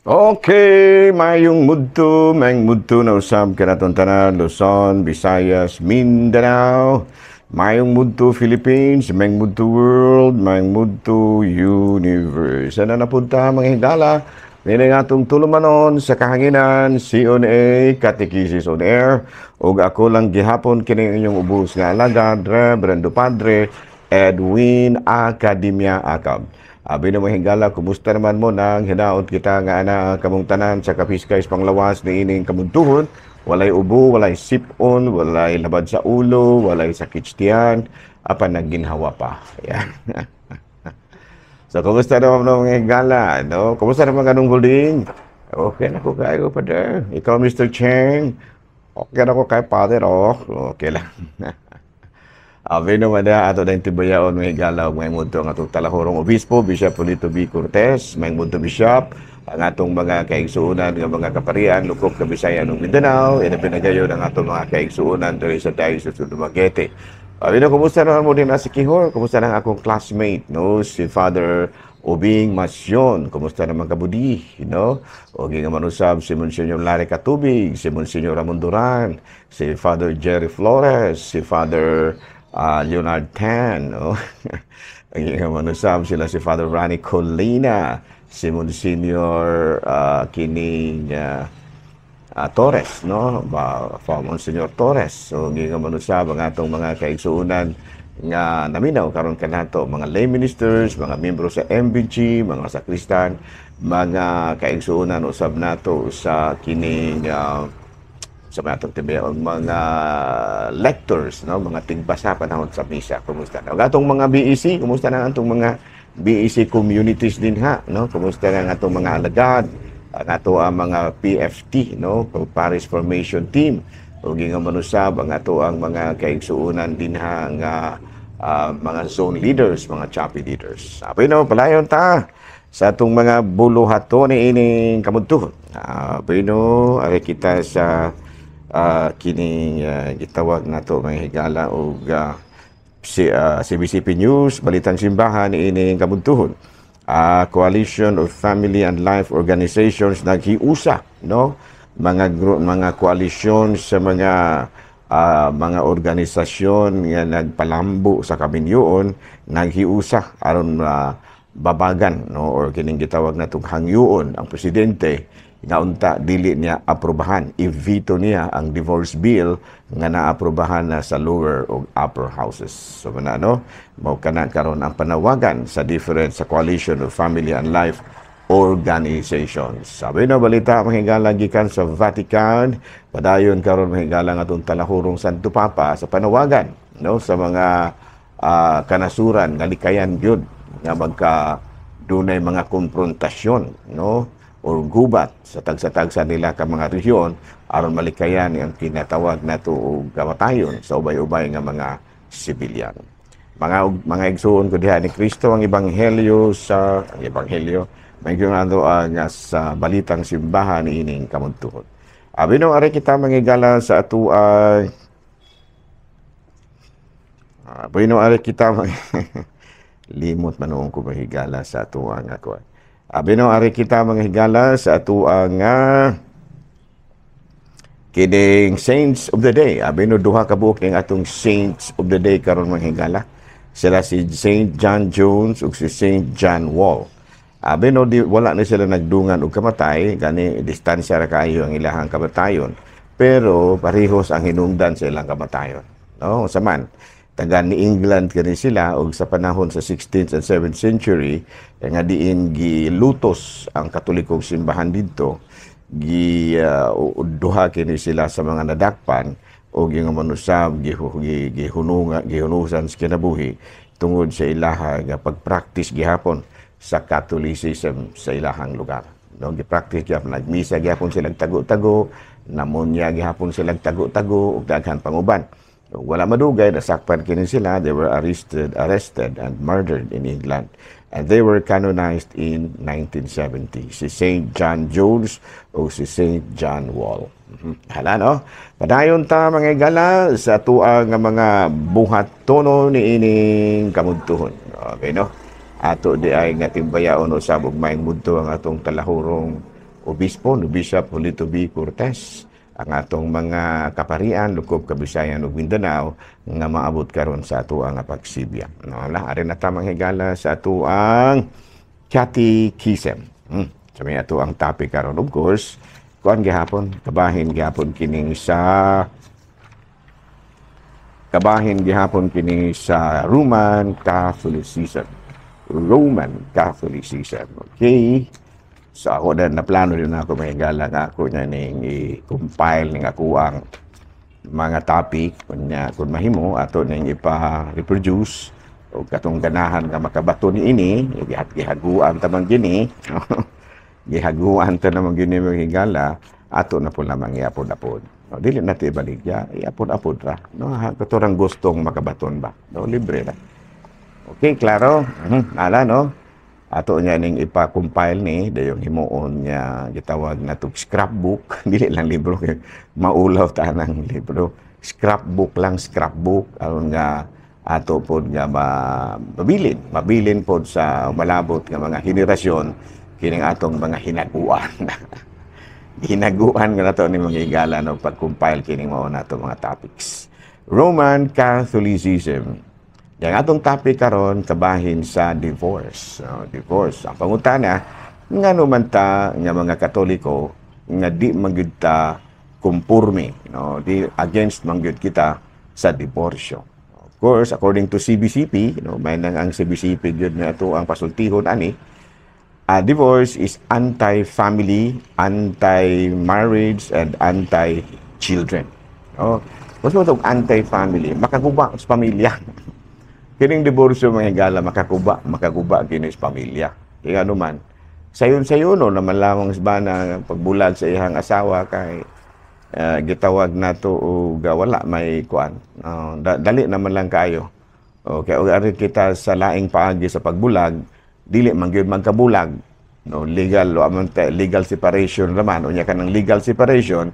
Okay, mayong mudto na usab kanaton tanan Luzon, Visayas, Mindanao. Mayong mudto Philippines, mayong mudto world, mayong mudto universe. Ano na punta mga higala? Nini nga itong tulumanon sa kahanginan, CONA, Catechesis on Air. Ug ako lang gihapon kini inyong ubos nga alagad, Reverendo Padre Edwin Academia Acab. Abi na mahingala, kumusta naman mo nang hinaot kita nga ana kamong tanan sa kapiskays panglawas ni ining kamuntuhon. Walay ubo, walay sipon, walay labad sa ulo, walay sakit tiyan, apan nagginhawa pa. Yan. So, kumusta naman mga hingala? No? Kumusta naman ganong huling? Okay na ko kayo, Father. Ikaw, Mr. Cheng. Okay na ko kay Father, oh. Okay lang. Abi naman na ato na tibayaon may galaw may munto ang atong talahorong obispo Bishop Polito B. Cortez, may munto bishop ang atong mga kaigsuonan nga mga kaparian lukok ka Bisayan ug Mindanao ina pinagayon ang atong mga kaigsuonan diri sa Diocese of Dumaguete. Abi na kumusta naman mo din na si Kihor? Kumusta na akong classmate no si Father Obing Masyon, kumusta naman kabudi, O nga manusab si Monsignor Larry Katubig, si Monsignor Ramon Duran, si Father Jerry Flores, si Father Leonard Tan, no? Ang manusab sila si Father Rani Colina, si Monsignor Torres, no? Monsignor Torres. So, ang manusab ang atong mga kaigsuunan nga naminaw karon kanato mga lay ministers, mga miyembro sa MBG, mga sakristan, mga kaigsuunan usab nato sa kining sa matong tibayaon mga lectors, no, mga tigbasa panahon sa misa. Kumusta na atong mga BEC? Kumusta na atong mga BEC communities din ha, no? Kumusta na atong mga alagad, ato ang mga PFT, no, Parish Formation Team. Ug nga manusab ang ato ang mga kaigsuonan din ha nga mga zone leaders, mga choppy leaders. Apay no palayon ta sa atong mga buluhato ni ining kamuntuhon. Apay no ari kita sa kining gitawag nato mga higala og CBCP News, Balitang Simbahan ining kamuntuhon. Coalition of Family and Life Organizations naghiusa, no? Mga koalisyon sa mga organisasyon nga nagpalambo sa kaminyoon naghiusa aron babagan, no, or kining gitawag natong hangyoon ang presidente nga unta dili niya aprobahan, i-veto niya ang divorce bill nga naaprobahan na sa lower o upper houses. So no, mao kana karon ang panawagan sa different sa Coalition of Family and Life Organizations. Sabi na balita mahingala gikan sa Vatican, padayon karon mahingala nga atong talahurong Santo Papa sa panawagan, no, sa mga kanasuran nga likayan gyud nga magka dunay mga konfrontasyon, no, or gubat sa tagsa-tagsa nila ka mga rehiyon aron malikayan ang kinatawag nato og kamatayon sa ubay-ubay nga mga sibilyan. Mga igsoon ko diha ni Kristo ang ebanghelyo maygyunado nga sa Balitang Simbahan ining kamuntuhon. Abi no ari kita mangigala sa ato limot manuong ko mahigala sa ato ang ako. Abi no ari kita mga higala sa ato ang kining Saints of the Day. Abi no duha ka buok ning atong Saints of the Day karon mga higala. Sila si Saint John Jones ug si Saint John Wall. Abi no wala na sila nagdungan og kamatay, gani distansya ra kaayo ang ilahang kamatayon. Pero parehos ang hinungdan sa ilang kamatayon. No, saman taga ni England kani sila og sa panahon sa 16th and 7th century nga diin gilutos ang Katolikong simbahan didto duha kini sila sa mga nadakpan og yung manusab gihunusan sa kinabuhi tungod sa ilaha nga pagpractice gihapon sa Catholicism sa ilahang lugar. No, gipractice gihapon nagmisa gihapon sila tago-tago, namunya gihapon sila tago-tago ug daghan panguban. Wala madugay, nasakpan kini sila. They were arrested and murdered in England. And they were canonized in 1970. Si St. John Jones o si St. John Wall. Hala, no? Padayon ta mga gala sa tuang mga buhat tono ni ining kamuntuhon. Okay, no? Ato di ay nga timbayaon o sabog maing munto ang atong talahurong obispo ni Bishop Julito B. Cortez, ang atong mga kaparian lukob Kabisayan ug Mindanao nga maabot karon sa atuang pagsibya. No, ari na ta manghigala sa atuang catechism. Sa may atuang topic karon, of course, kuan gihapon, kabahin gihapon kini sa Roman Catholicism. Roman Catholicism. Okay? So ako na naplano din ako mahigala nga ako na ning i-compile ning ako ang mga topic kunya kung mahimo ato ning ipa-reproduce o katong ganahan nga makabato ni ini gihaguan ta man gini gihaguan ta naman gini mahigala ato na po lamang iapod-apod. No, dili natin ibaligya, iapod-apod ra. No, katurang gustong makabaton ba? No, libre ra. Okay, klaro? Ala, no? Ato niya ning ipa-compile ni, dayong himuon niya gitawag na to scrapbook. Dili lang libro, maulaw ta ng libro. Scrapbook lang, scrapbook. Aron nga ato po nga mabilin po sa malabot nga mga henerasyon kining atong mga hinaguan. Hinaguan nga nato ni mga higala no pag-compile kining mao nato mga topics. Roman Catholicism. Yang atong topic karon kabahin sa divorce. Divorce. Ang pangutana nga naman ta nga mga Katoliko nga di magyud ta kumpurme, no, di against magyud kita sa diborsyo. Of course, according to CBCP, no, may nang ang CBCP gyud na ato ang pasultihon ani. Divorce is anti-family, anti-marriage, and anti-children. No? Mas mo itong anti-family, makaguba sa pamilya. Kining diborsyo mga higala, makaguba kinis pamilya. Kaya naman, sayon-sayon no, naman lamang ba na pagbulag sa ihang asawa kay gitawag na to o wala may kuan. Dali naman lang kayo. Okay, o ari kita sa laing paagi sa pagbulag, dili man gyud magkabulag, no, legal separation naman unya kanang legal separation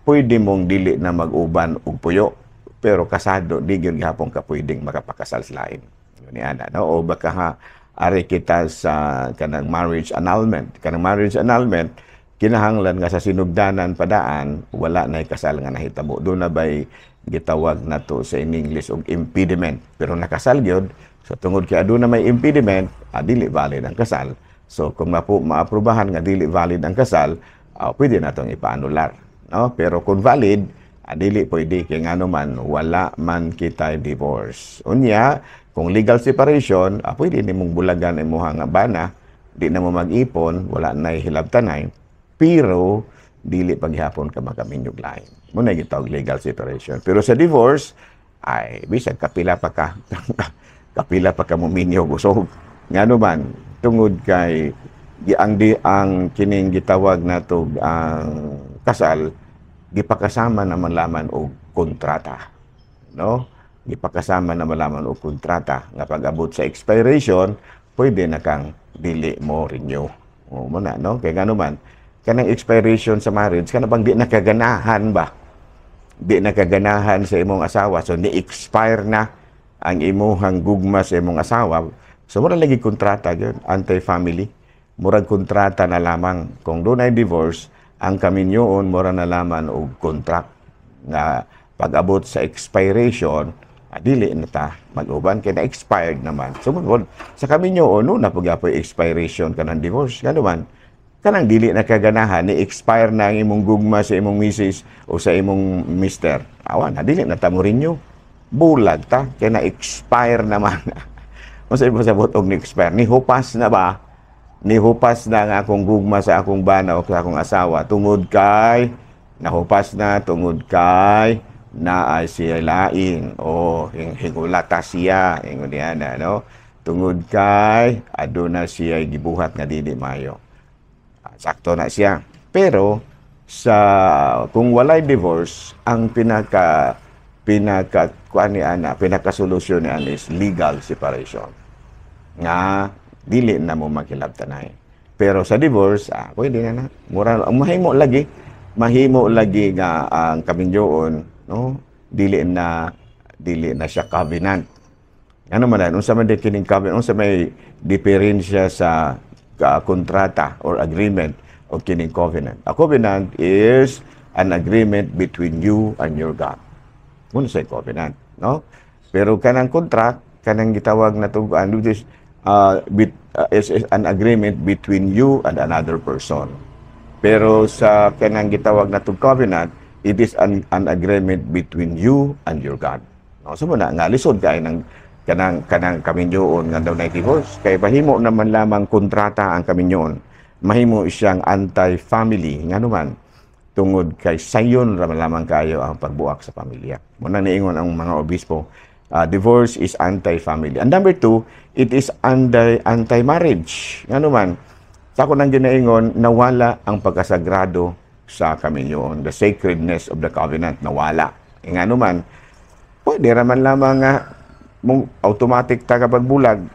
pwede mong dili na mag-uban og puyo pero kasado di gyud gihapon ka pwedeng makapakasal sa lain ni ana, no, o baka ha ari kita sa kanang marriage annulment kinahanglan nga sa sinugdanan padaan wala nay kasal nga nahitabo do na bay gitawag nato sa in English og impediment pero nakasal gyud. So tungod kay aduna may impediment, dili valid ang kasal. So kung maaprubahan nga dili valid ang kasal, pwede natong ipaanular, no? Pero kung valid, dili pwede kay ngano man wala man kita divorce. Unya, kung legal separation, pwede nimong bulagan imong bana, di na mo mag-ipon, wala na hilabtanay, pero dili paghapon ka magaminyog lain. Muna gitawag legal separation. Pero sa divorce, ay bisag kapila pa ka mo minyog usog. Ngano man tungod kay ang kining gitawag nato ang kasal gipakasama naman laman og kontrata, no? Gipakasama naman laman og kontrata nga pag-abot sa expiration pwede na kang dili mo renew. O mo na, no? Kay ngano man kanang expiration sa marriage kana bang di nakaganahan ba? Di nakaganahan sa imong asawa so ni-expire na ang imuhang gugma sa imong asawa, so murag lagi kontrata yun, anti-family. Murag kontrata na lamang. Kung doon ay divorce, ang kaminyoon murag na lamang og contract na pag-abot sa expiration, dili na ta mag-uban kaya na-expired naman. So sa kaminyoon, no, na pag-apoy expiration ka ng divorce, gano man, kanang dili na kaganahan, ni-expire na ang imong gugma sa imong misis o sa imong mister. Awan, dili na ta mo renew. Bulag ta, kaya na-expire naman. Masaya mo sabot og ni-expire. Nihupas na ba? Nihupas na ang akong gugma sa akong bana o sa akong asawa. Tungod kay, nahupas na, tungod kay, naay siya lain. O, hingulata siya. Hingulihan na, no? Tungod kay, aduna siya gibuhat nga dili mayo. Sakto na siya. Pero, kung walay divorce, ang pinakasolusyon ni ana is legal separation. Nga dili na mo makilabtanay. Pero sa divorce, pwede na. Mahimo lagi nga ang kaminyoon, no? Dili na siya covenant. Ano man unsa man kining covenant, unsa may diferensya sa kontrata or agreement o kining covenant. A covenant is an agreement between you and your God. Muna sa covenant, no? Pero kanang contract, kanang gitawag na to, is an agreement between you and another person. Pero sa kanang gitawag na to covenant, it is an agreement between you and your God. No, so muna nga lisod kay ng kanang kaminyoon nga daw na divorce kay mahimo naman lamang kontrata ang kaminyoon. Mahimo siyang anti-family nga naman tungod kay sayon ra lamang kayo ang pagbuak sa pamilya. Muna niingon ang mga obispo, divorce is anti-family. And number two, it is anti-marriage. Nga naman, sa ako nang ginaingon, nawala ang pagkasagrado sa kaminyoon. The sacredness of the covenant, nawala. Nga naman, pwede raman lamang nga mong automatic tagapagbulag.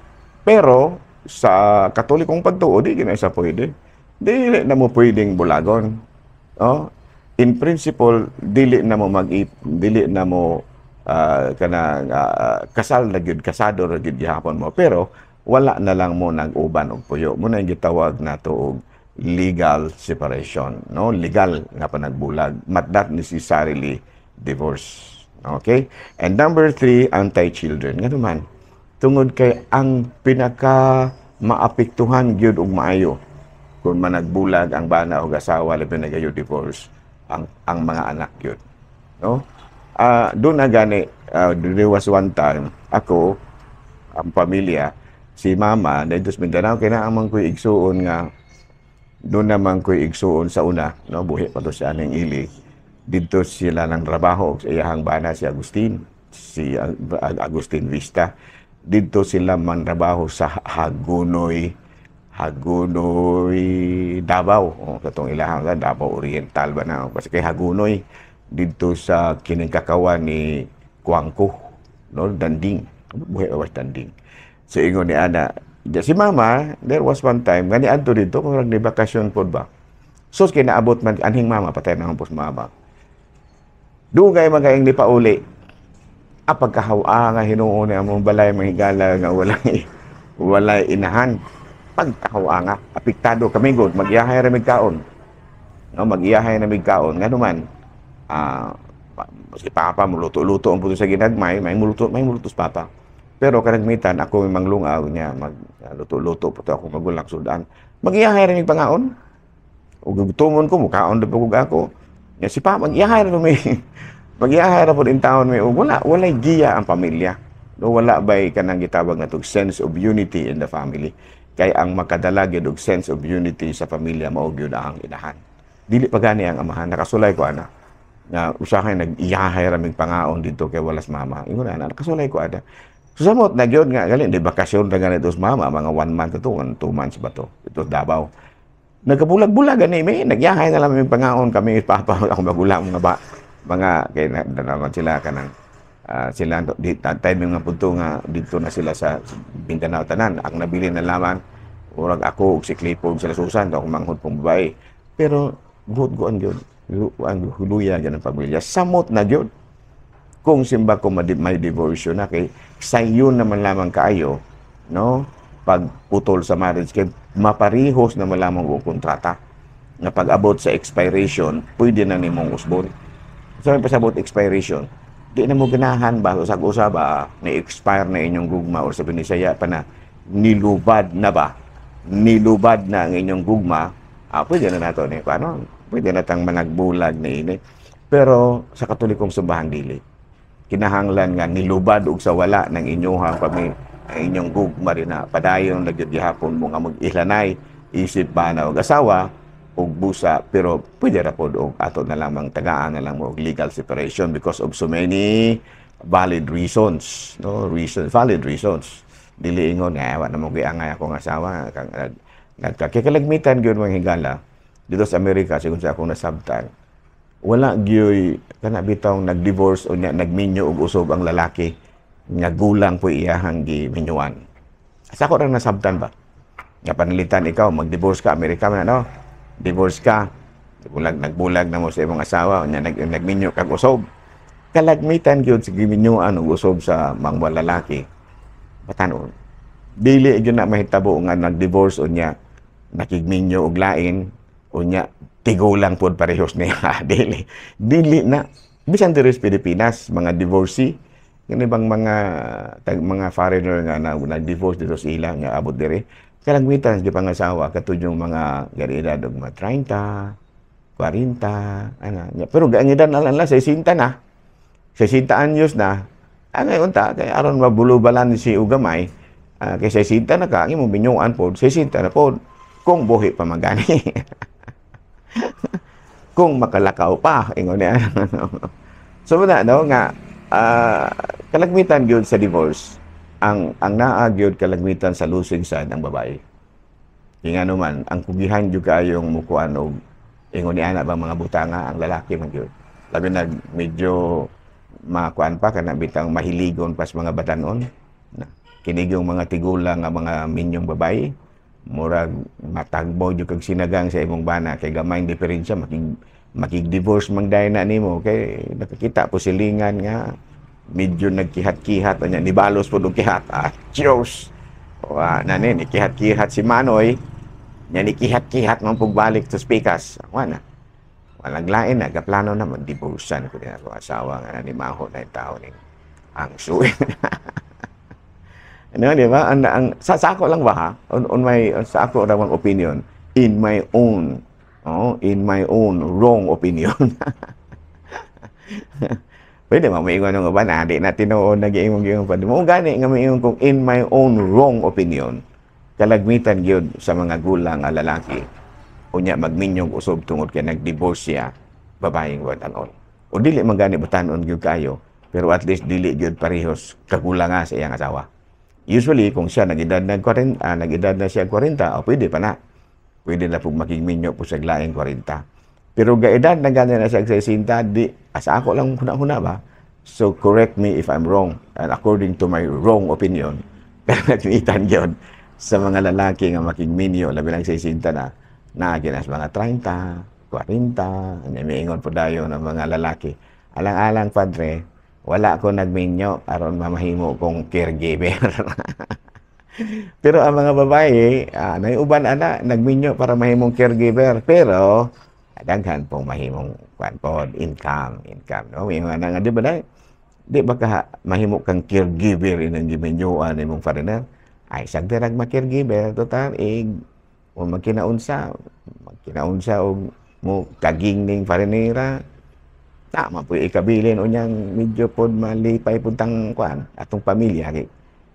Pero, sa katolikong pagtuo, di ginasa pwede. Dili na mo pwedeng bulagon. No? In principle, dili na mo dili na mo kasal na gyud, kasado ra gyud gihapon mo, pero wala na lang mo nag-uban og puyo. Muna yung gitawag nato og legal separation, no? Legal nga pa nagbulag, but not necessarily divorce. Okay? And number three, anti-children. Nga naman, tungod kay ang pinaka maapektuhan gyud og maayo kung managbulag ang bana o asawa labi na gayo divorce ang mga anak gyud, no? Doon na gani, there was one time, ako, ang pamilya, si mama, dahil sa Mindanao, kinaamang ko'y igsuon nga, doon naman ko'y igsuon sa una, no, buhi pa to si Aning Ili, dito sila ng trabaho, sa iyahang bana si Agustin, si Agustin Vista, dito sila man trabaho sa Hagunoy, Davao, katong ilahang Davao Oriental ba na, kasi kay Hagunoy, dito sa kiningkakawan ni Kuangko, no, Danding. Buhay awas Danding. So, ingon ni Ana, si Mama, there was one time, gani adto dito, kung ni bakasyon po ba? So, kinaabot man, anhing Mama, patay na ang pos Mama. Dugay magayang di pa uli. Pagkahawa nga hinuon ni among balay, mahigala nga walay inahan. Pagkahawa nga, apektado kami god, mag-iyahay ramig kaon. No, mag-iyahay ramig kaon. Nga naman, si Papa muluto-luto ang puto sa ginagmay, may muluto sa Papa. Pero kanagmitan ako may manglungaw niya, magluto-luto po ako magulang sudan. Mag-iyahay rin yung pangaon. O gutumon ko, mukhaon na pagug ako. Ya, si Papa, mag-iyahay rin may mag-iyahay rin po din taon may walay giya ang pamilya. No, wala ba'y kanang gitawag na itong sense of unity in the family. Kaya ang makadalag yung sense of unity sa pamilya, maugyo na ang inahan. Dili pa gani ang amahan, nakasulay ko ana. Na usahay nag-iyahay raming pangaon dito kay walas mama. Ingon na nakasulay ko ada. Susamot na gyud nga gali di bakasyon ra ganito sa mama mga 1 month to 2 months ba to. Ito Davao. Nagkabulag-bulag gani may nagyahay na lang pangaon kami Papa ako magulang mga kay naman sila kanang sila di time nga punto nga dito na sila sa Mindanao tanan. Ang nabili na laman urag ako ug si Clipog sila Susan ako manghod pong babae. Pero buot goan gyud ang huluya yan ang pamilya. Samot na yun. Kung simba ko may divorce na kay sayo naman lamang kaayo, no? Pagputol sa marriage, kay maparihos naman lamang ang kontrata. Na pag-abot sa expiration, pwede na nimong usbon. So, may pasabot expiration, di na mo ganahan ba, usag-usaba, na-expire na inyong gugma, o sa Binisaya pa na, nilubad na ba? Nilubad na ang inyong gugma, pwede na nato ni paano? Pwede na tang managbulag na ini. Pero sa katolikong sumbahang dili, kinahanglan nga nilubad og sa wala ng inyong inyong gugma rin na padayon nagyagihapon mo nga mag-ilanay isip ba na og asawa og busa, pero pwede ra pod og ato na lamang tagaan na lang mo og legal separation because of so many valid reasons, no? Valid reasons. Dili ingon nga wa na mo giangay akong asawa nagkakikalagmitan gyud mga higala dito sa Amerika, sigun sa akong nasabtan, wala gyoy kana bitaw nag-divorce o nagminyo og usog ang lalaki nga gulang po iyahang giminyuan. Sa ako ra nasabtan ba? Nga panalitan ikaw mag-divorce ka Amerika man no? Divorce ka, nagbulag na mo sa imong asawa nya nagminyo kag usog. Kalagmitan gyud sa giminyuan og usog sa mga lalaki. Batanon. Dili gyud na mahitabo nga nag-divorce o nya nakigminyo og lain unya tigo lang pod parehos niya. Dili na bisan diri sa Pilipinas mga divorcee kini bang mga foreigner nga na nag-divorce dito sa ilang nga abot diri kalagmitan di pangasawa katud yung mga gari edad og mga 30, 40 ana. Pero ang edad na lang 60 na. 60 anyos na. Ngayon ta kay aron mabulubalan si ugamay kay 60 na ka imo binyuan pod 60 na pod kung buhi pa magani. Kung makalakaw pa ingon niya. So na no nga kalagmitan gyud sa divorce ang naa gyud kalagmitan sa losing side ng babae. Nga naman ang kugihan gyud kayong mukuan og ingon ni ana bang mga butanga ang lalaki man gyud. Labi na medyo makuan pa kana bitang mahiligon pas mga batanon. Kinig yung mga tigulang nga mga minyong babae murag matagbo jud kag sinagang sa imong bana kay gamay diferensya makig-divorce man dai na nimo kay nakakita po silingan nga medyo nagkihat-kihat anya nibalos po og kihat. Diyos. Nani ni kihat-kihat si Manoy. Nya ni kihat-kihat man pagbalik sa Pikas. Wala. Walang lain na gaplano na mag-divorcean ko din ako asawa nga ni maho na tao ning ang suwi. Ano di ba? Sa ako lang ba ha? Sa ako ra opinion in my own wrong opinion. Pwede mo maingon nga ba na di na tinuod nag-iingong gyud pa. Mo gani nga maingon kung in my own wrong opinion. Kalagmitan gyud sa mga gulang nga lalaki. Unya magminyong usob tungod kay nag-divorce siya babaeng batanon. O dili man gani batanon gyud kayo, pero at least dili gyud parehos kagulanga sa iyang asawa. Usually kung siya nag-edad na siya 40, pwede pa na. Pwede na pug makigminyo po sa laing 40. Pero gaedad na gani na siya 60, di asa ako lang huna ba. So correct me if I'm wrong. And according to my wrong opinion, kalagmitan gyud sa mga lalaki nga makigminyo labi lang 60 na ginas mga 30, 40, miingon po dayo ng mga lalaki. Alang-alang padre, wala ko nagminyo aron mamahimo kong caregiver. Pero ang mga babae, naiuban nagminyo para mahimong caregiver. Pero daghan pong mahimong income, no? May mga nga di ba dai? Di ba ka mahimo kang caregiver inang giminyoan imong foreigner? Ay sagdirag ma-caregiver total o magkinaunsa og mo kaging ning foreignera. Tama po ikabilin unyang medyo pod malipay puntang atong pamilya kay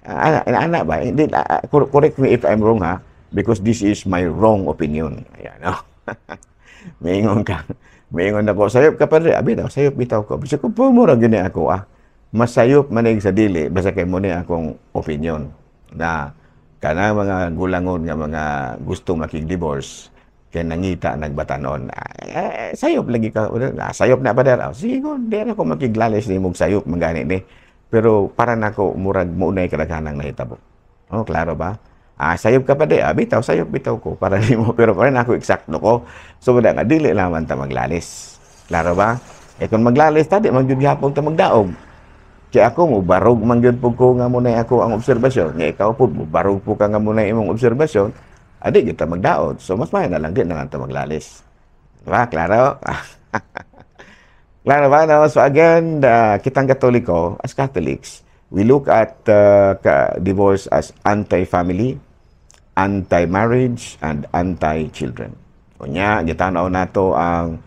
ana ba hindi correct me if I'm wrong ha because this is my wrong opinion. Ayan no. Maingon ako sayop ka padre abi daw sayop bitaw ko bisag ko pumura gani ako masayop manig sa dili basta kay mo ni akong opinion na kana mga gulangon nga mga gusto makig-divorce kay nangita nagbatanon sayop lagi ka sayop na ba dara sige di na ko makiglalis ni mong sayop mangani ni pero para nako murag maunay kadaghanang nahitabo klaro ba sayop ka pa di bitaw sayop bitaw ko para nimo pero para nako eksakto ko so wala nga dili naman ta maglalis klaro ba kung maglalis ta di man gyud gihapon ta magdaog kay ako mo barog man gyud pug ko nga munay ako ang obserbasyon nga ikaw pud mo barog po ka nga munay imong obserbasyon adi kita magdaot. So, mas mahal na lang din na ito maglalis. Diba? Klaro? Klaro ba? No? So, again, kitang Katoliko, as Catholics, we look at divorce as anti-family, anti-marriage, and anti-children. Kunya, gitanaw nato ang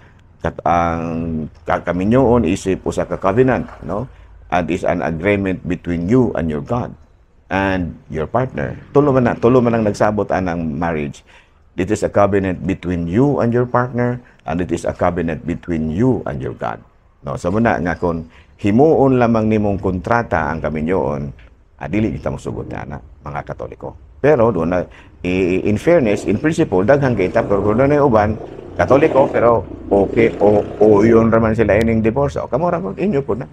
kaminyoon isip usa ka covenant, no? And is an agreement between you and your God and your partner. Tulo man ang nagsabot anang marriage. It is a covenant between you and your partner, and it is a covenant between you and your God. No, so muna nga kung himuon lamang nimong kontrata ang kaminyoon, dili kita mosugot na mga Katoliko. Pero doon na in fairness, in principle daghang kita pero kung na uban Katoliko pero okay o yun raman sila ining divorce. O kamo ra inyo po na.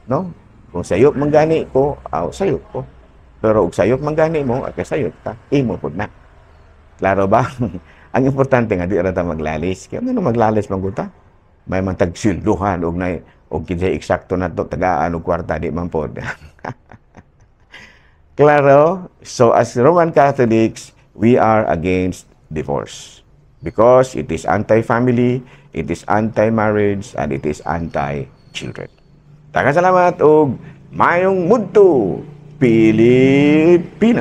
No? Kung sayop manggani ko, sayop ko. Pero ug sayop manggani mo, sayop ta, imo pud na. Klaro ba? Ang importante nga di ra ta maglalis. Kaya ano maglalis man ta? May man tagsilduhan og kinsay eksakto nato tagaan og kwarta di man pod. Klaro? So as Roman Catholics, we are against divorce. because it is anti-family, it is anti-marriage, and it is anti-children. Daghang salamat og mayong mudto, Pilipinas!